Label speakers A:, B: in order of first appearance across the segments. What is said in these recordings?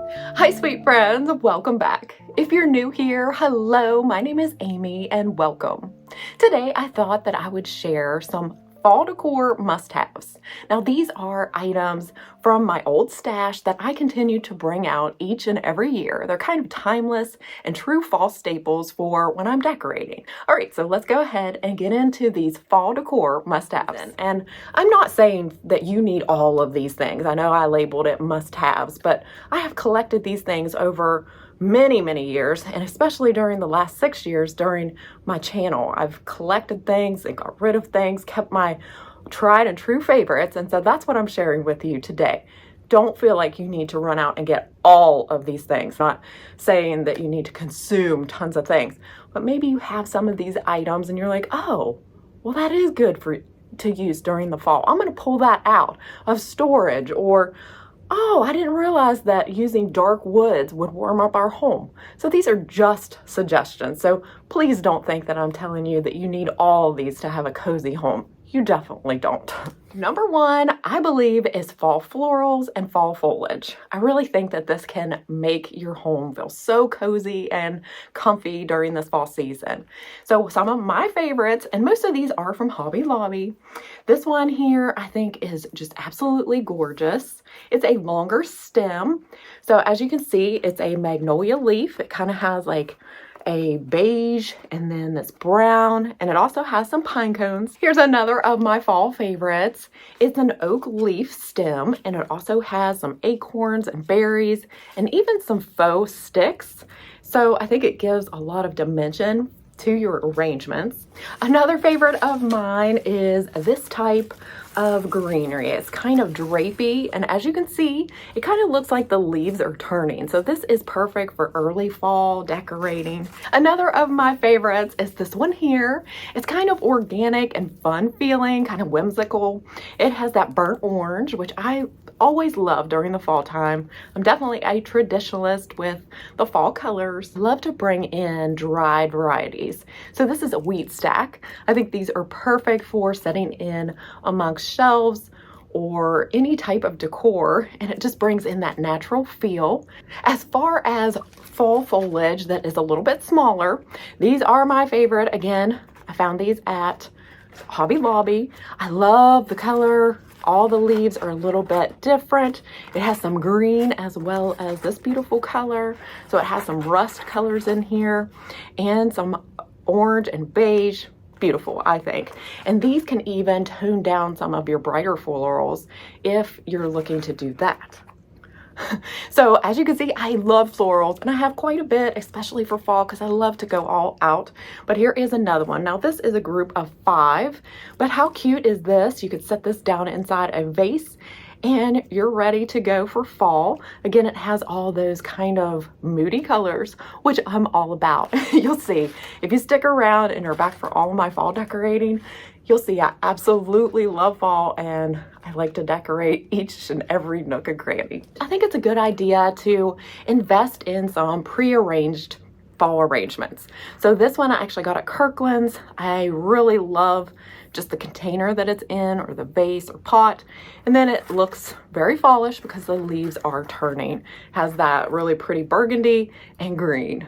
A: Hi, sweet friends, welcome back. If you're new here, hello, my name is Amy and welcome. Today, I thought that I would share some fall decor must-haves. Now, these are items from my old stash that I continue to bring out each and every year. They're kind of timeless and true fall staples for when I'm decorating. All right, so let's go ahead and get into these fall decor must-haves. And I'm not saying that you need all of these things. I know I labeled it must-haves, but I have collected these things over many years, and especially during the last 6 years during my channel. I've collected things and got rid of things, kept my tried and true favorites, and so that's what I'm sharing with you today. Don't feel like you need to run out and get all of these things. Not saying that you need to consume tons of things, but maybe you have some of these items and you're like, oh, well, that is good to use during the fall. I'm going to pull that out of storage. Or oh, I didn't realize that using dark woods would warm up our home. So these are just suggestions. So please don't think that I'm telling you that you need all of these to have a cozy home. You definitely don't. Number one, I believe, is fall florals and fall foliage. I really think that this can make your home feel so cozy and comfy during this fall season. So some of my favorites, and most of these are from Hobby Lobby. This one here I think is just absolutely gorgeous. It's a longer stem. So as you can see, it's a magnolia leaf. It kind of has like a beige and then this brown, and it also has some pine cones. Here's another of my fall favorites. It's an oak leaf stem, and it also has some acorns and berries and even some faux sticks. So I think it gives a lot of dimension to your arrangements. Another favorite of mine is this type of greenery. It's kind of drapey, and as you can see, it kind of looks like the leaves are turning. So this is perfect for early fall decorating. Another of my favorites is this one here. It's kind of organic and fun feeling, kind of whimsical. It has that burnt orange, which I always love during the fall time. I'm definitely a traditionalist with the fall colors. Love to bring in dried varieties. So this is a wheat stack. I think these are perfect for setting in amongst shelves or any type of decor, and it just brings in that natural feel. As far as fall foliage that is a little bit smaller, these are my favorite. Again, I found these at Hobby Lobby. I love the color. All the leaves are a little bit different. It has some green as well as this beautiful color. So it has some rust colors in here and some orange and beige. Beautiful, I think. And these can even tone down some of your brighter florals if you're looking to do that. So as you can see, I love florals, and I have quite a bit, especially for fall, because I love to go all out. But here is another one. Now this is a group of 5, but how cute is this? You could set this down inside a vase and you're ready to go for fall. Again, it has all those kind of moody colors, which I'm all about. You'll see if you stick around and are back for all of my fall decorating, you'll see I absolutely love fall, and I like to decorate each and every nook and cranny. I think it's a good idea to invest in some pre-arranged fall arrangements. So this one I actually got at Kirkland's. I really love just the container that it's in, or the vase or pot. And then it looks very fallish because the leaves are turning. Has that really pretty burgundy and green.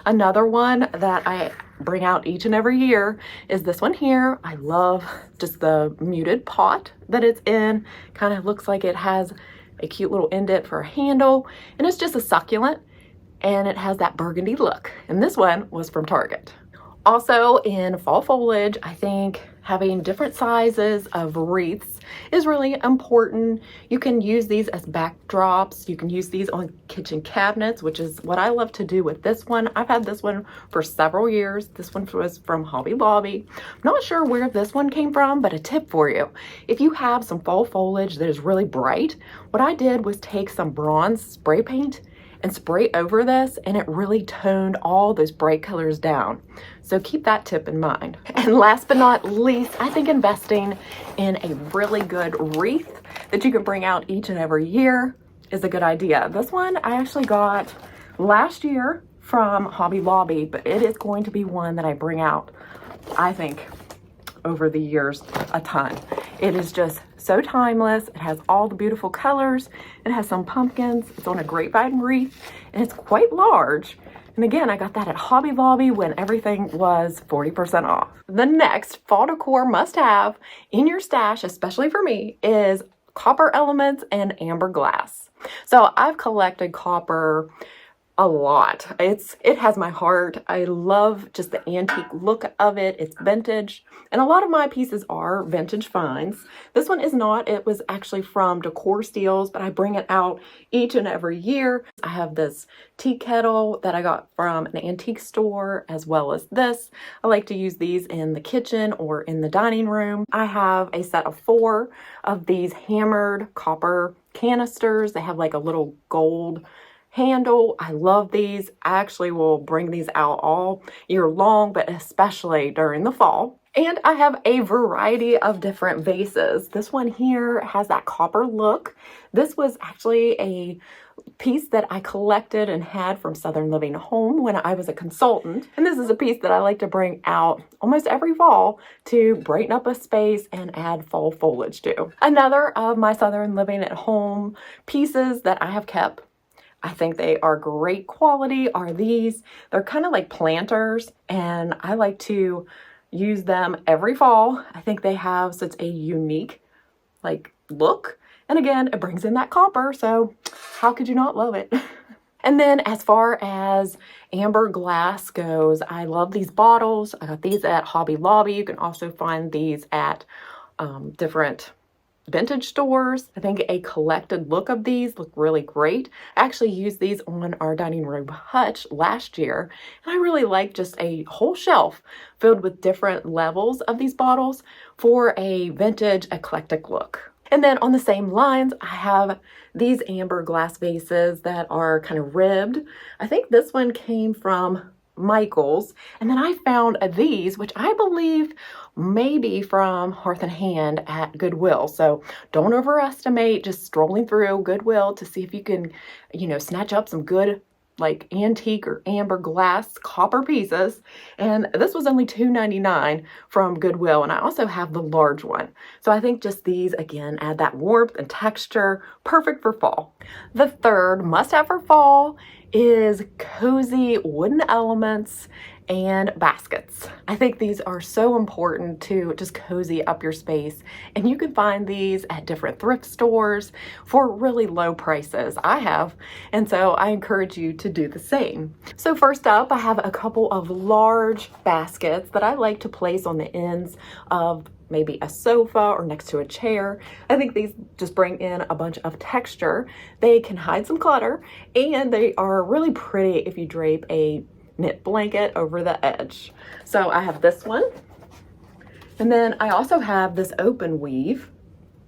A: Another one that I bring out each and every year is this one here. I love just the muted pot that it's in. Kind of looks like it has a cute little indent for a handle, and it's just a succulent, and it has that burgundy look. And this one was from Target. Also in fall foliage, I think having different sizes of wreaths is really important. You can use these as backdrops. You can use these on kitchen cabinets, which is what I love to do with this one. I've had this one for several years. This one was from Hobby Lobby. I'm not sure where this one came from, but a tip for you. If you have some fall foliage that is really bright, what I did was take some bronze spray paint and spray over this, and it really toned all those bright colors down. So keep that tip in mind. And last but not least, I think investing in a really good wreath that you can bring out each and every year is a good idea. This one I actually got last year from Hobby Lobby, but it is going to be one that I bring out, I think, over the years a ton. It is just so timeless. It has all the beautiful colors. It has some pumpkins. It's on a grapevine wreath, and it's quite large. And again, I got that at Hobby Lobby when everything was 40% off. The next fall decor must-have in your stash, especially for me, is copper elements and amber glass. So I've collected copper a lot. It has my heart. I love just the antique look of it. It's vintage, and a lot of my pieces are vintage finds. This one is not. It was actually from Decor Steals, but I bring it out each and every year. I have this tea kettle that I got from an antique store, as well as this. I like to use these in the kitchen or in the dining room. I have a set of 4 of these hammered copper canisters. They have like a little gold handle. I love these. I actually will bring these out all year long, but especially during the fall. And I have a variety of different vases. This one here has that copper look. This was actually a piece that I collected and had from Southern Living Home when I was a consultant. And this is a piece that I like to bring out almost every fall to brighten up a space and add fall foliage to. Another of my Southern Living at Home pieces that I have kept, I think they are great quality, are these. They're kind of like planters, and I like to use them every fall. I think they have such a unique look. And again, it brings in that copper, so how could you not love it? And then as far as amber glass goes, I love these bottles. I got these at Hobby Lobby. You can also find these at different vintage stores. I think a collected look of these look really great. I actually used these on our dining room hutch last year, and I really like just a whole shelf filled with different levels of these bottles for a vintage eclectic look. And then on the same lines, I have these amber glass vases that are kind of ribbed. I think this one came from Michael's, and then I found these, which I believe may be from Hearth and Hand at Goodwill. So don't overestimate just strolling through Goodwill to see if you can, snatch up some good antique or amber glass copper pieces. And this was only $2.99 from Goodwill, and I also have the large one. So I think just these again add that warmth and texture, perfect for fall. The third must-have for fall is cozy wooden elements and baskets. I think these are so important to just cozy up your space, and you can find these at different thrift stores for really low prices. I have, and so I encourage you to do the same. So first up, I have a couple of large baskets that I like to place on the ends of maybe a sofa or next to a chair. I think these just bring in a bunch of texture. They can hide some clutter, and they are really pretty if you drape a knit blanket over the edge. So I have this one, and then I also have this open weave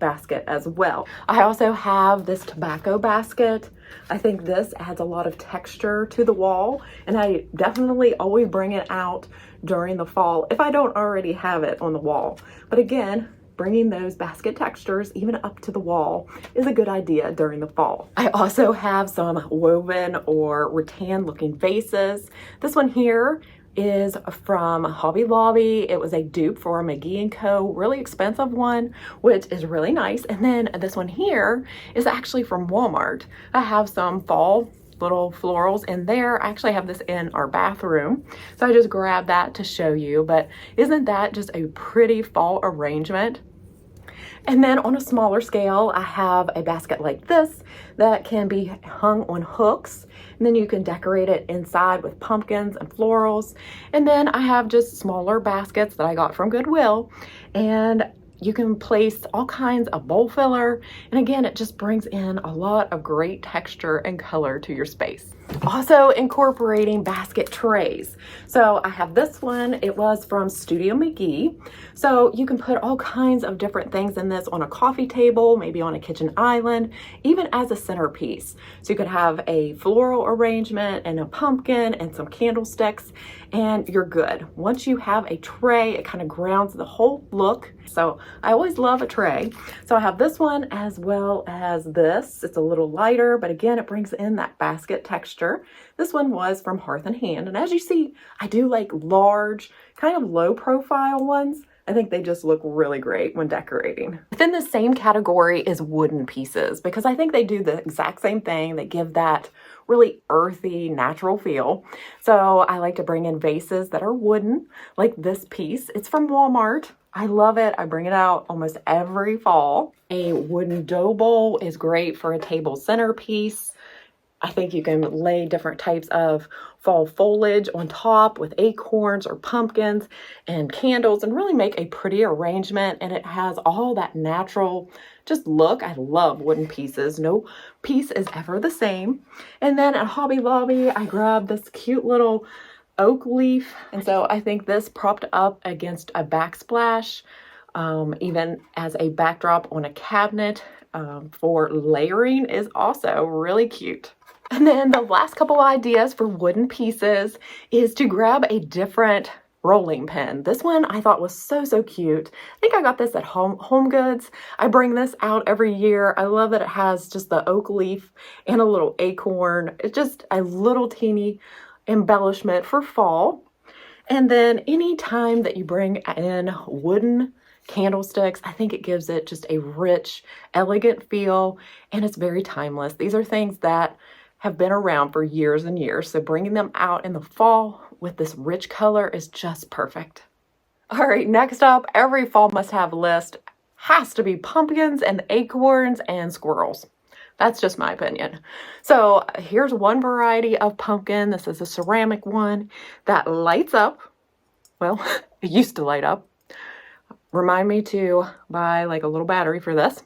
A: basket as well. I also have this tobacco basket. I think this adds a lot of texture to the wall, and I definitely always bring it out during the fall if I don't already have it on the wall. But again, bringing those basket textures even up to the wall is a good idea during the fall. I also have some woven or rattan looking vases. This one here is from Hobby Lobby. It was a dupe for a McGee & Co. really expensive one, which is really nice. And then this one here is actually from Walmart. I have some fall little florals in there. I actually have this in our bathroom, so I just grabbed that to show you. But isn't that just a pretty fall arrangement? And then on a smaller scale, I have a basket like this that can be hung on hooks, and then you can decorate it inside with pumpkins and florals. And then I have just smaller baskets that I got from Goodwill, and you can place all kinds of bowl filler. And again, it just brings in a lot of great texture and color to your space. Also incorporating basket trays. So I have this one. It was from Studio McGee. So you can put all kinds of different things in this on a coffee table, maybe on a kitchen island, even as a centerpiece. So you could have a floral arrangement and a pumpkin and some candlesticks, and you're good. Once you have a tray, it kind of grounds the whole look. So I always love a tray. So I have this one as well as this. It's a little lighter, but again, it brings in that basket texture. This one was from Hearth and Hand. And as you see, I do like large, kind of low profile ones. I think they just look really great when decorating. Within the same category is wooden pieces, because I think they do the exact same thing. They give that really earthy, natural feel. So I like to bring in vases that are wooden, like this piece. It's from Walmart. I love it. I bring it out almost every fall. A wooden dough bowl is great for a table centerpiece. I think you can lay different types of fall foliage on top with acorns or pumpkins and candles and really make a pretty arrangement. And it has all that natural just look. I love wooden pieces. No piece is ever the same. And then at Hobby Lobby, I grabbed this cute little oak leaf. And so I think this propped up against a backsplash, even as a backdrop on a cabinet for layering is also really cute. And then the last couple ideas for wooden pieces is to grab a different rolling pin. This one I thought was so cute. I think I got this at Home Goods. I bring this out every year. I love that it has just the oak leaf and a little acorn. It's just a little teeny embellishment for fall. And then any time that you bring in wooden candlesticks, I think it gives it just a rich, elegant feel, and it's very timeless. These are things that have been around for years and years, so bringing them out in the fall with this rich color is just perfect. All right, next up, every fall must-have list has to be pumpkins and acorns and squirrels. That's just my opinion. So here's one variety of pumpkin. This is a ceramic one that lights up. Well, it used to light up. Remind me to buy like a little battery for this.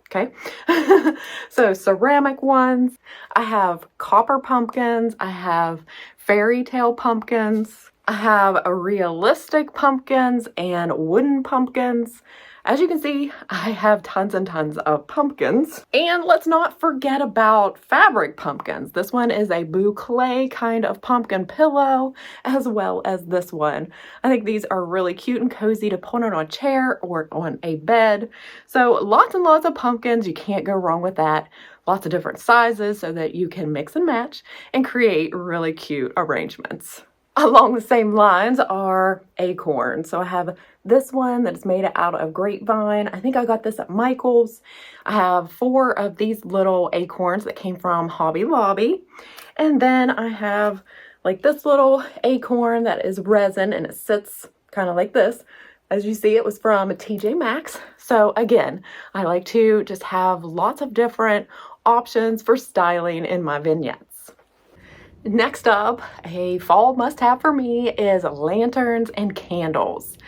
A: Okay. So ceramic ones. I have copper pumpkins. I have fairy tale pumpkins. I have a realistic pumpkins and wooden pumpkins. As you can see, I have tons and tons of pumpkins. And let's not forget about fabric pumpkins. This one is a boucle kind of pumpkin pillow, as well as this one. I think these are really cute and cozy to put on a chair or on a bed. So lots and lots of pumpkins. You can't go wrong with that. Lots of different sizes so that you can mix and match and create really cute arrangements. Along the same lines are acorns. So I have this one that's made out of grapevine. I think I got this at Michael's. I have 4 of these little acorns that came from Hobby Lobby. And then I have like this little acorn that is resin and it sits kind of like this. As you see, it was from TJ Maxx. So again, I like to just have lots of different options for styling in my vignettes. Next up, a fall must-have for me is lanterns and candles.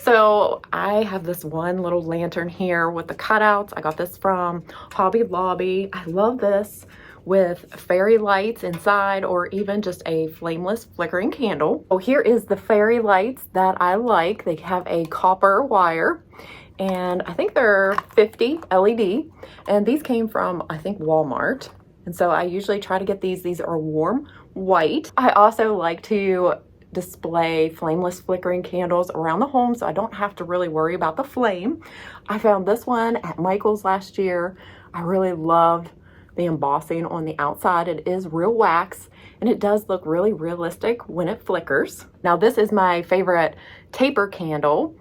A: So I have this one little lantern here with the cutouts. I got this from Hobby Lobby. I love this with fairy lights inside or even just a flameless flickering candle. Oh, here is the fairy lights that I like. They have a copper wire and I think they're 50 LED and these came from, I think, Walmart. And so I usually try to get these. These are warm white. I also like to display flameless flickering candles around the home so I don't have to really worry about the flame. I found this one at Michael's last year. I really loved the embossing on the outside. It is real wax and it does look really realistic when it flickers. Now this is my favorite taper candle.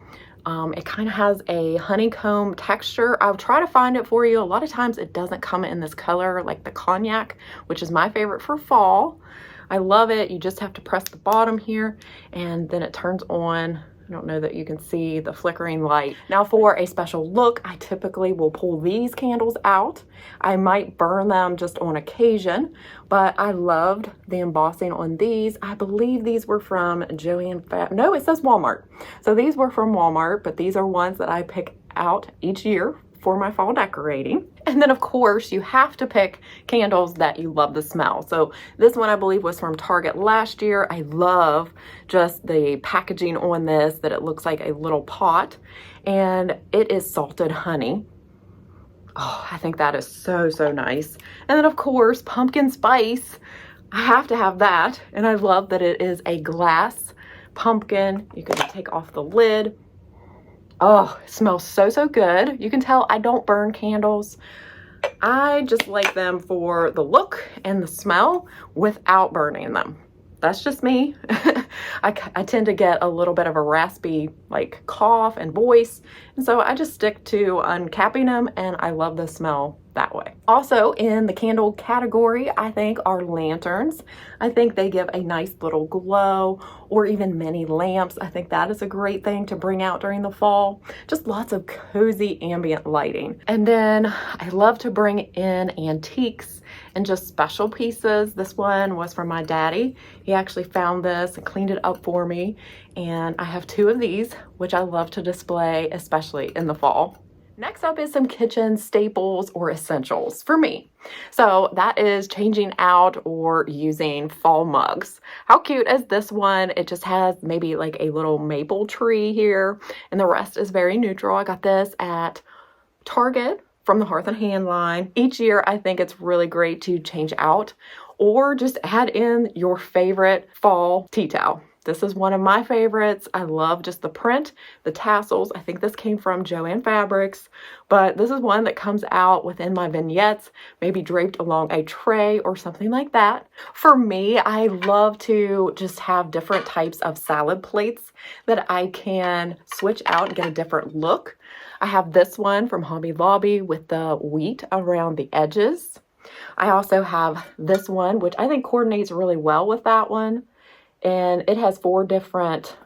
A: It kind of has a honeycomb texture. I'll try to find it for you. A lot of times it doesn't come in this color like the cognac, which is my favorite for fall. I love it. You just have to press the bottom here and then it turns on. I don't know that you can see the flickering light. Now for a special look, I typically will pull these candles out. I might burn them just on occasion, but I loved the embossing on these. I believe these were from Joann. No, it says Walmart. So these were from Walmart, but these are ones that I pick out each year for my fall decorating. And then of course you have to pick candles that you love the smell. So this one I believe was from Target last year. I love just the packaging on this, that it looks like a little pot and it is salted honey. Oh, I think that is so nice. And then of course pumpkin spice. I have to have that. And I love that it is a glass pumpkin. You can take off the lid. Oh, it smells so good. You can tell I don't burn candles. I just like them for the look and the smell without burning them. That's just me. I tend to get a little bit of a raspy like cough and voice, and so I just stick to uncapping them, and I love the smell that way. Also in the candle category, I think are lanterns. I think they give a nice little glow, or even mini lamps. I think that is a great thing to bring out during the fall. Just lots of cozy ambient lighting. And then I love to bring in antiques and just special pieces. This one was from my daddy. He actually found this and cleaned it up for me. And I have two of these, which I love to display, especially in the fall. Next up is some kitchen staples or essentials for me. So that is changing out or using fall mugs. How cute is this one? It just has maybe like a little maple tree here, and the rest is very neutral. I got this at Target from the Hearth and Hand line. Each year, I think it's really great to change out or just add in your favorite fall tea towel. This is one of my favorites. I love just the print, the tassels. I think this came from Joann Fabrics, but this is one that comes out within my vignettes, maybe draped along a tray or something like that. For me, I love to just have different types of salad plates that I can switch out and get a different look. I have this one from Hobby Lobby with the wheat around the edges. I also have this one, which I think coordinates really well with that one. And it has 4 different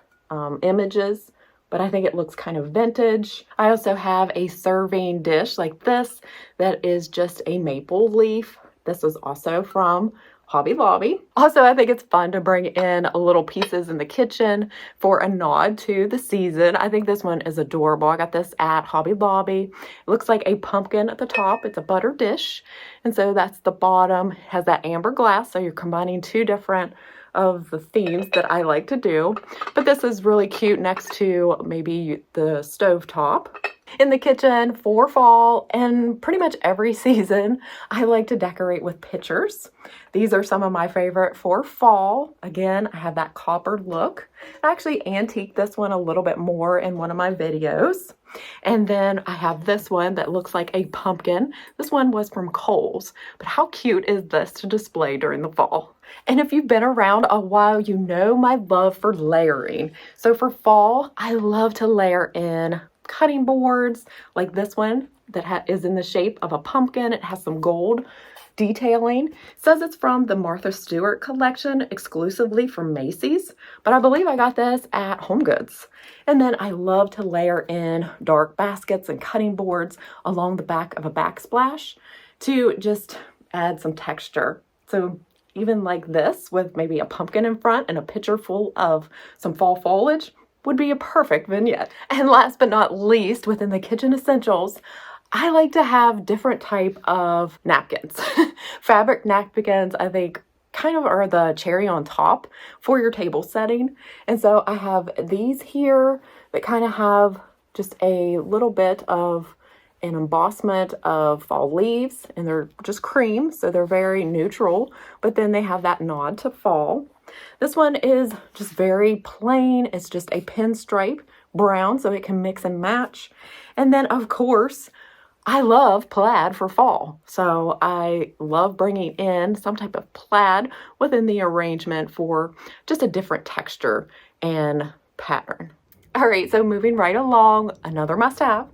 A: images, but I think it looks kind of vintage. I also have a serving dish like this that is just a maple leaf. This was also from Hobby Lobby. Also, I think it's fun to bring in little pieces in the kitchen for a nod to the season. I think this one is adorable. I got this at Hobby Lobby. It looks like a pumpkin at the top. It's a butter dish. And so that's the bottom. It has that amber glass. So you're combining 2 different of the themes that I like to do. But this is really cute next to maybe the stovetop. In the kitchen for fall and pretty much every season, I like to decorate with pictures. These are some of my favorite for fall. Again, I have that copper look. I actually antiqued this one a little bit more in one of my videos. And then I have this one that looks like a pumpkin. This one was from Kohl's, but how cute is this to display during the fall? And if you've been around a while, you know my love for layering. So for fall, I love to layer in cutting boards like this one that is in the shape of a pumpkin. It has some gold detailing. It says it's from the Martha Stewart collection, exclusively from Macy's, but I believe I got this at HomeGoods. And then I love to layer in dark baskets and cutting boards along the back of a backsplash to just add some texture. So even like this with maybe a pumpkin in front and a pitcher full of some fall foliage would be a perfect vignette. And last but not least, within the kitchen essentials, I like to have different type of napkins. Fabric napkins, I think, kind of are the cherry on top for your table setting. And so I have these here that kind of have just a little bit of an embossment of fall leaves, and they're just cream, so they're very neutral, but then they have that nod to fall. This one is just very plain. It's just a pinstripe brown, so it can mix and match. And then, of course, I love plaid for fall. So I love bringing in some type of plaid within the arrangement for just a different texture and pattern. All right, so moving right along, another must-have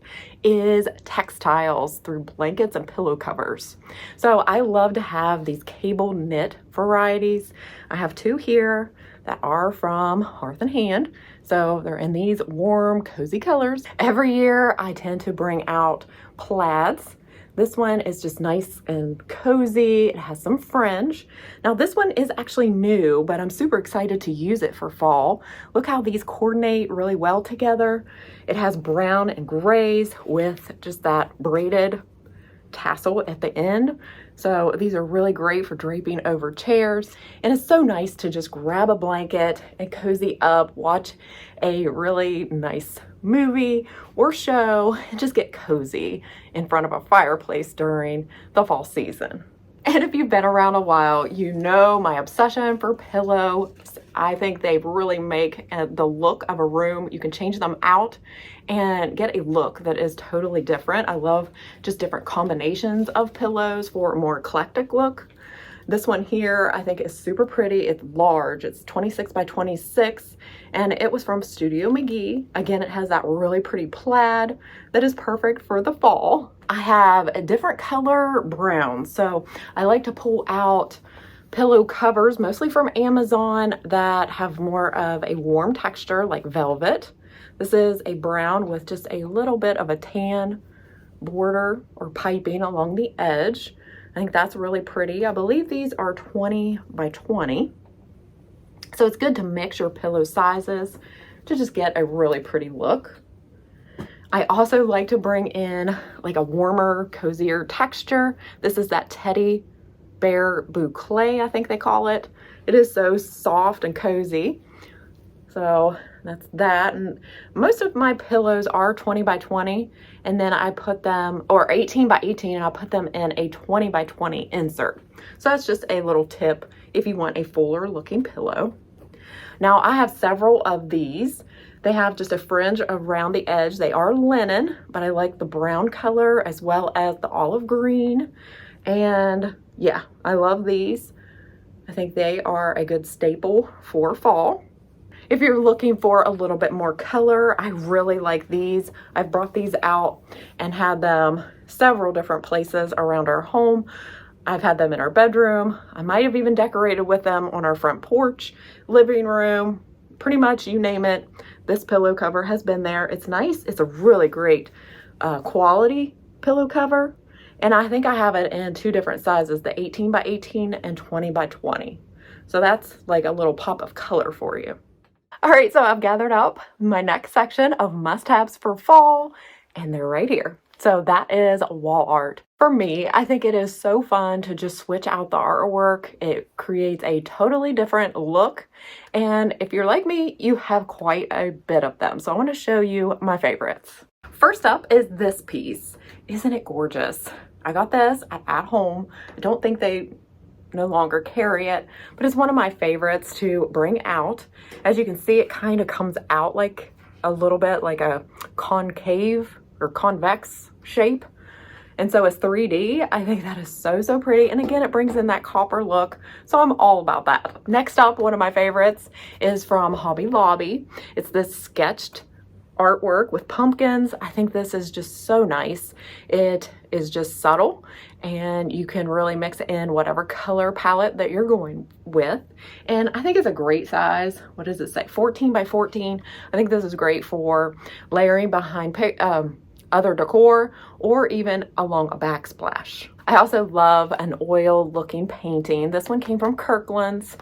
A: is textiles through blankets and pillow covers. So I love to have these cable knit varieties. I have 2 here that are from Hearth and Hand. So they're in these warm, cozy colors. Every year I tend to bring out plaids. This one is just nice and cozy. It has some fringe. Now this one is actually new, but I'm super excited to use it for fall. Look how these coordinate really well together. It has brown and grays with just that braided tassel at the end. So these are really great for draping over chairs. And it's so nice to just grab a blanket and cozy up, watch a really nice movie or show, and just get cozy in front of a fireplace during the fall season. And if you've been around a while, you know my obsession for pillows. I think they really make the look of a room. You can change them out and get a look that is totally different. I love just different combinations of pillows for a more eclectic look. This one here I think is super pretty. It's large. It's 26 by 26 and it was from Studio McGee. Again, it has that really pretty plaid that is perfect for the fall. I have a different color brown, so I like to pull out pillow covers, mostly from Amazon, that have more of a warm texture like velvet. This is a brown with just a little bit of a tan border or piping along the edge. I think that's really pretty. I believe these are 20 by 20. So it's good to mix your pillow sizes to just get a really pretty look. I also like to bring in like a warmer, cozier texture. This is that teddy bear boucle, I think they call it. It is so soft and cozy. So that's that. And most of my pillows are 20 by 20, and then I put them, or 18 by 18, and I'll put them in a 20 by 20 insert. So that's just a little tip if you want a fuller looking pillow. Now I have several of these. They have just a fringe around the edge. They are linen, but I like the brown color as well as the olive green. And yeah, I love these. I think they are a good staple for fall. If you're looking for a little bit more color, I really like these. I've brought these out and had them several different places around our home. I've had them in our bedroom. I might have even decorated with them on our front porch, living room, pretty much you name it. This pillow cover has been there. It's nice. It's a really great quality pillow cover. And I think I have it in two different sizes, the 18 by 18 and 20 by 20. So that's like a little pop of color for you. All right, so I've gathered up my next section of must-haves for fall, and they're right here. So that is wall art. For me, I think it is so fun to just switch out the artwork. It creates a totally different look. And if you're like me, you have quite a bit of them. So I want to show you my favorites. First up is this piece. Isn't it gorgeous? I got this at home. I don't think they no longer carry it, but it's one of my favorites to bring out. As you can see, it kind of comes out like a little bit like a concave or convex shape. And so it's 3D. I think that is so pretty. And again, it brings in that copper look. So I'm all about that. Next up, one of my favorites is from Hobby Lobby. It's this sketched artwork with pumpkins. I think this is just so nice. It is just subtle and you can really mix in whatever color palette that you're going with. And I think it's a great size. What does it say? 14 by 14. I think this is great for layering behind other decor or even along a backsplash. I also love an oil looking painting. This one came from Kirkland's.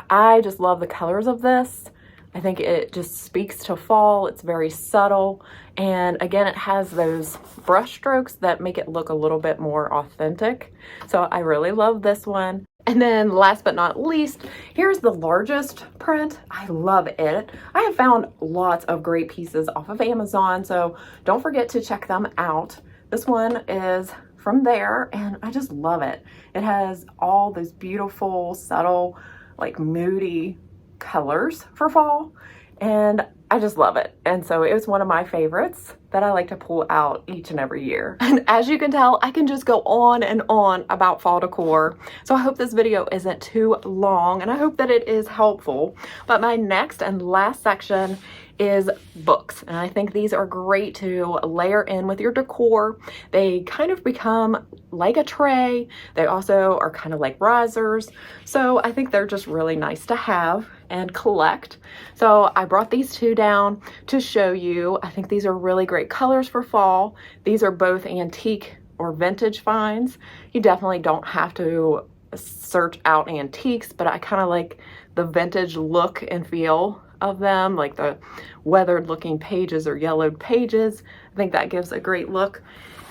A: I just love the colors of this. I think it just speaks to fall. It's very subtle. And again, it has those brush strokes that make it look a little bit more authentic. So I really love this one. And then last but not least, here's the largest print. I love it. I have found lots of great pieces off of Amazon, so don't forget to check them out. This one is from there and I just love it. It has all those beautiful, subtle, like moody colors for fall and I just love it. And so it was one of my favorites that I like to pull out each and every year. And as you can tell, I can just go on and on about fall decor. So I hope this video isn't too long and I hope that it is helpful. But my next and last section is books. And I think these are great to layer in with your decor. They kind of become like a tray. They also are kind of like risers. So I think they're just really nice to have and collect. So I brought these two down to show you. I think these are really great colors for fall. These are both antique or vintage finds. You definitely don't have to search out antiques, but I kind of like the vintage look and feel of them, like the weathered looking pages or yellowed pages. I think that gives a great look.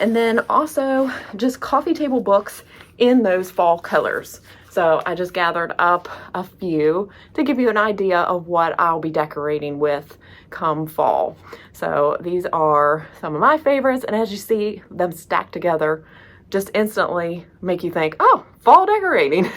A: And then also just coffee table books in those fall colors. So I just gathered up a few to give you an idea of what I'll be decorating with come fall. So these are some of my favorites, and as you see them stacked together, just instantly make you think, oh, fall decorating.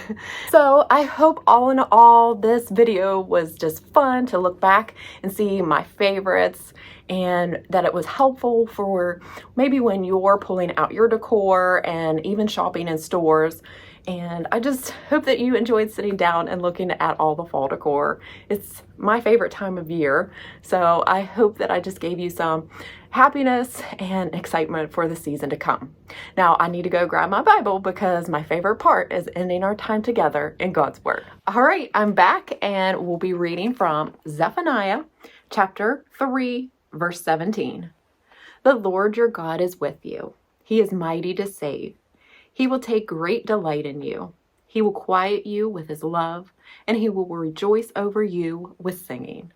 A: So I hope all in all, this video was just fun to look back and see my favorites, and that it was helpful for maybe when you're pulling out your decor and even shopping in stores And I just hope that you enjoyed sitting down and looking at all the fall decor. It's my favorite time of year, so I hope that I just gave you some happiness and excitement for the season to come. Now I need to go grab my Bible because my favorite part is ending our time together in God's Word. All right, I'm back and we'll be reading from Zephaniah chapter 3, verse 17. The Lord your God is with you. He is mighty to save. He will take great delight in you. He will quiet you with his love, and he will rejoice over you with singing.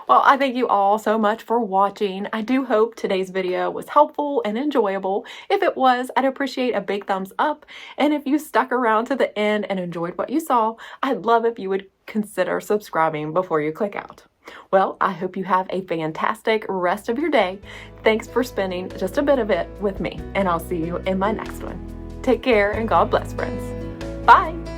A: Well, I thank you all so much for watching. I do hope today's video was helpful and enjoyable. If it was, I'd appreciate a big thumbs up. And if you stuck around to the end and enjoyed what you saw, I'd love if you would consider subscribing before you click out. Well, I hope you have a fantastic rest of your day. Thanks for spending just a bit of it with me, and I'll see you in my next one. Take care and God bless, friends. Bye.